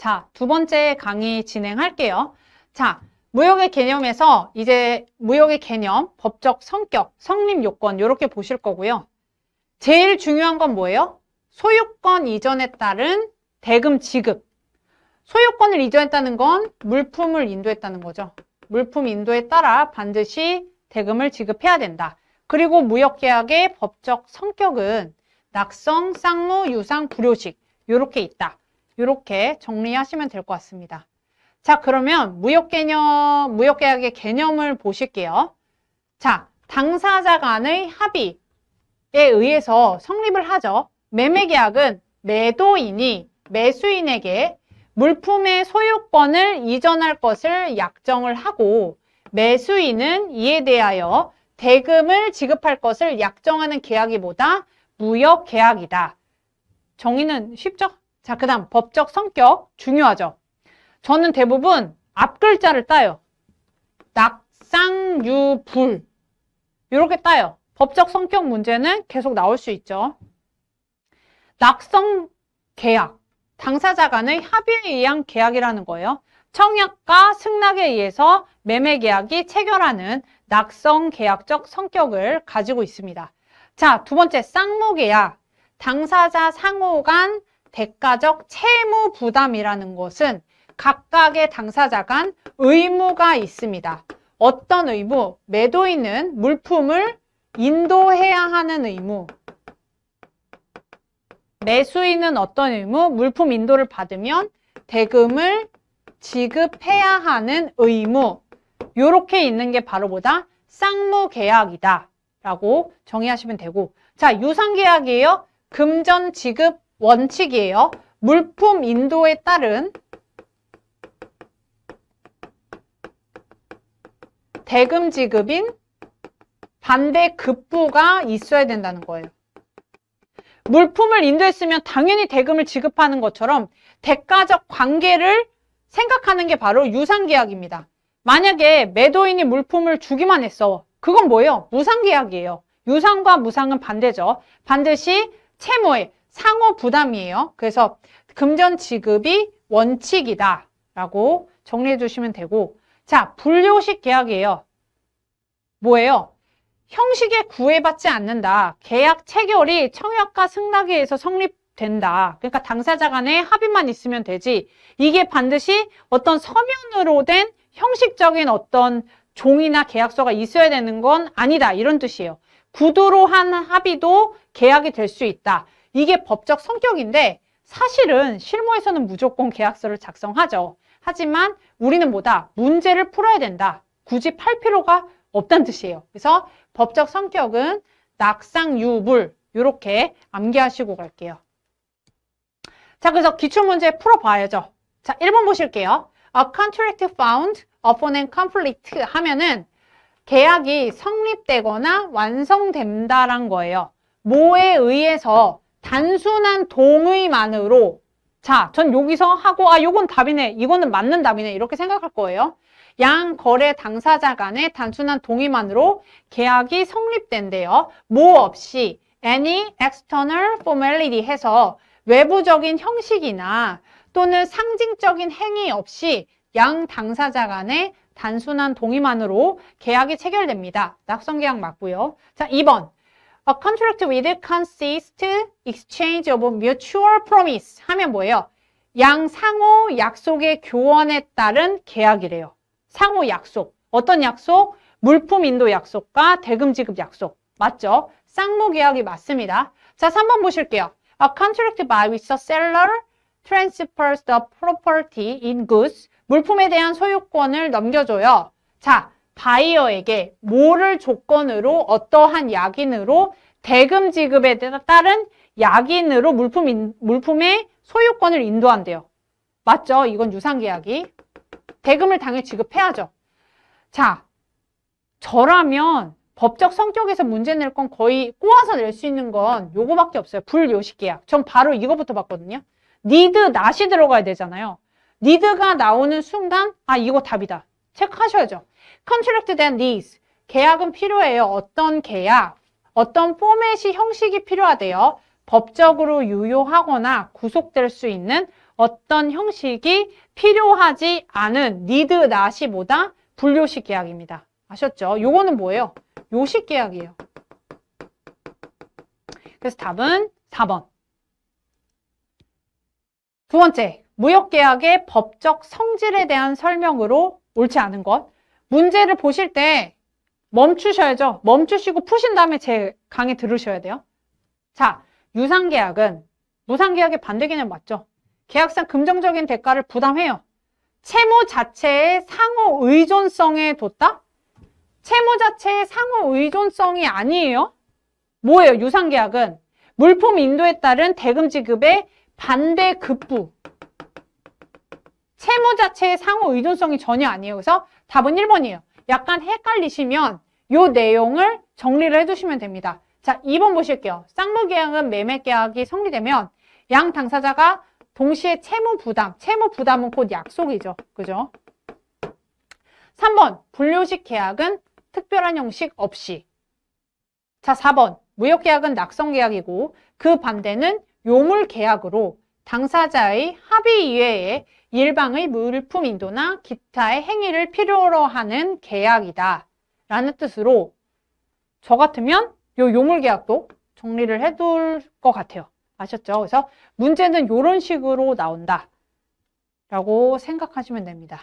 자, 두 번째 강의 진행할게요. 자, 무역의 개념에서 이제 무역의 개념, 법적 성격, 성립 요건 이렇게 보실 거고요. 제일 중요한 건 뭐예요? 소유권 이전에 따른 대금 지급. 소유권을 이전했다는 건 물품을 인도했다는 거죠. 물품 인도에 따라 반드시 대금을 지급해야 된다. 그리고 무역계약의 법적 성격은 낙성, 쌍무, 유상, 불효식 이렇게 있다. 이렇게 정리하시면 될 것 같습니다. 자, 그러면 무역계약의 개념을 보실게요. 자, 당사자 간의 합의에 의해서 성립을 하죠. 매매계약은 매도인이 매수인에게 물품의 소유권을 이전할 것을 약정을 하고 매수인은 이에 대하여 대금을 지급할 것을 약정하는 계약이 뭐다? 무역계약이다. 정의는 쉽죠? 자, 그 다음 법적 성격 중요하죠. 저는 대부분 앞글자를 따요. 낙상유불 이렇게 따요. 법적 성격 문제는 계속 나올 수 있죠. 낙성계약, 당사자 간의 합의에 의한 계약이라는 거예요. 청약과 승낙에 의해서 매매계약이 체결하는 낙성계약적 성격을 가지고 있습니다. 자, 두 번째 쌍무계약, 당사자 상호 간 대가적 채무 부담이라는 것은 각각의 당사자 간 의무가 있습니다. 어떤 의무? 매도인은 물품을 인도해야 하는 의무. 매수인은 어떤 의무? 물품 인도를 받으면 대금을 지급해야 하는 의무. 요렇게 있는 게 바로 뭐다? 쌍무계약이다 라고 정의하시면 되고, 자, 유상계약이에요. 금전 지급 원칙이에요. 물품 인도에 따른 대금 지급인 반대 급부가 있어야 된다는 거예요. 물품을 인도했으면 당연히 대금을 지급하는 것처럼 대가적 관계를 생각하는 게 바로 유상계약입니다. 만약에 매도인이 물품을 주기만 했어. 그건 뭐예요? 무상계약이에요. 유상과 무상은 반대죠. 반드시 채무의 상호 부담이에요. 그래서 금전 지급이 원칙이다 라고 정리해 주시면 되고, 자, 불효식 계약이에요. 뭐예요? 형식에 구애받지 않는다. 계약 체결이 청약과 승낙에 의해서 성립된다. 그러니까 당사자 간의 합의만 있으면 되지. 이게 반드시 어떤 서면으로 된 형식적인 어떤 종이나 계약서가 있어야 되는 건 아니다. 이런 뜻이에요. 구두로 한 합의도 계약이 될 수 있다. 이게 법적 성격인데 사실은 실무에서는 무조건 계약서를 작성하죠. 하지만 우리는 뭐다? 문제를 풀어야 된다. 굳이 팔 필요가 없다는 뜻이에요. 그래서 법적 성격은 낙상유불 이렇게 암기하시고 갈게요. 자, 그래서 기출문제 풀어봐야죠. 자, 1번 보실게요. A contract found upon an conflict 하면은 계약이 성립되거나 완성된다란 거예요. 뭐에 의해서 단순한 동의만으로, 자, 전 여기서 하고 요건 답이네, 이거는 맞는 답이네 이렇게 생각할 거예요. 양 거래 당사자 간의 단순한 동의만으로 계약이 성립된대요. 뭐 없이 any external formality 해서 외부적인 형식이나 또는 상징적인 행위 없이 양 당사자 간의 단순한 동의만으로 계약이 체결됩니다. 낙성계약 맞고요. 자, 2번. A contract with consist exchange of mutual promise 하면 뭐예요? 양 상호 약속의 교원에 따른 계약이래요. 상호 약속. 어떤 약속? 물품 인도 약속과 대금 지급 약속. 맞죠? 쌍무계약이 맞습니다. 자, 3번 보실게요. A contract by which the seller transfers the property in goods. 물품에 대한 소유권을 넘겨줘요. 자, 바이어에게 뭐를 조건으로 어떠한 약인으로 대금 지급에 따른 약인으로 물품의 소유권을 인도한대요. 맞죠? 이건 유상계약이. 대금을 당연히 지급해야죠. 자, 저라면 법적 성격에서 문제 낼 건 거의 꼬아서 낼 수 있는 건 요거밖에 없어요. 불요식계약. 전 바로 이거부터 봤거든요. need, not이 들어가야 되잖아요. need가 나오는 순간 이거 답이다. 체크하셔야죠. contract that needs. 계약은 필요해요. 어떤 계약, 어떤 포맷이 형식이 필요하대요. 법적으로 유효하거나 구속될 수 있는 어떤 형식이 필요하지 않은 need not이보다 불요식 계약입니다. 아셨죠? 요거는 뭐예요? 요식 계약이에요. 그래서 답은 4번. 두 번째, 무역계약의 법적 성질에 대한 설명으로 옳지 않은 것. 문제를 보실 때 멈추셔야죠. 멈추시고 푸신 다음에 제 강의 들으셔야 돼요. 자, 유상계약은 무상계약의 반대 개념 맞죠? 계약상 금전적인 대가를 부담해요. 채무 자체의 상호 의존성에 뒀다? 채무 자체의 상호 의존성이 아니에요. 뭐예요? 유상계약은 물품 인도에 따른 대금 지급의 반대 급부. 채무 자체의 상호 의존성이 전혀 아니에요. 그래서 답은 1번이에요. 약간 헷갈리시면 이 내용을 정리를 해두시면 됩니다. 자, 2번 보실게요. 쌍무계약은 매매계약이 성립되면 양 당사자가 동시에 채무 부담은 곧 약속이죠. 그죠? 3번, 불요식 계약은 특별한 형식 없이. 자, 4번, 무역계약은 낙성계약이고 그 반대는 요물계약으로 당사자의 합의 이외에 일방의 물품 인도나 기타의 행위를 필요로 하는 계약이다 라는 뜻으로 저 같으면 요 요물계약도 정리를 해둘 것 같아요. 아셨죠? 그래서 문제는 이런 식으로 나온다 라고 생각하시면 됩니다.